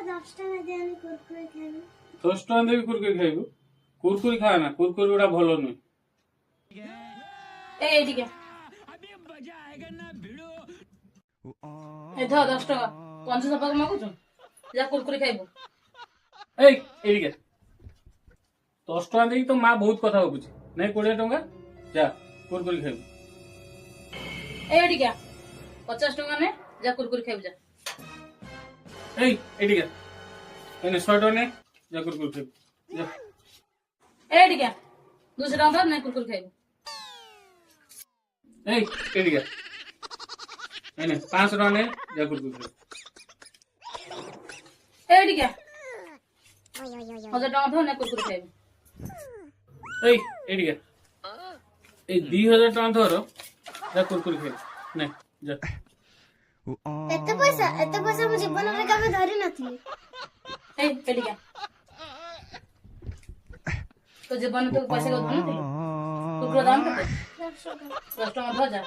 10 টাকা দেবি কুরকুরি খাইবু কুরকুরি খা না কুরকুরি ওটা ভালো নয় এইদিকে এই ধর 10 টাকা 50 টাকা মাগুছ যা কুরকুরি খাইবো এইদিকে 10 টাকা দেবি তো মা বহুত কথা বুঝি নাই 20 টাকা যা কুরকুরি খাইবু এইদিকে 50 টাকা নে যা কুরকুরি খাইবো যা এইদিকে এনে 100 টাকা নে যা কুরকুরি খাইবু যা এইদিকে 200 টাকা ধর না কুরকুরি খাইবো এইদিকে এনে 500 টাকা নে যা কুরকুরি খাইবু এইদিকে 1000 টাকা ধর না কুরকুরি খাইবো এইদিকে 2000 টাকা ধর যা কুরকুরি খাইবু নে যা এত পয়সা ମୁଁ ଜୀବନରେ କେବେ ଧରି ନଥିଲି এইদিকে তো জীবনে তো পয়সা কত ধরতে কুরকুরি দাম কত 10 টাকা ধর যা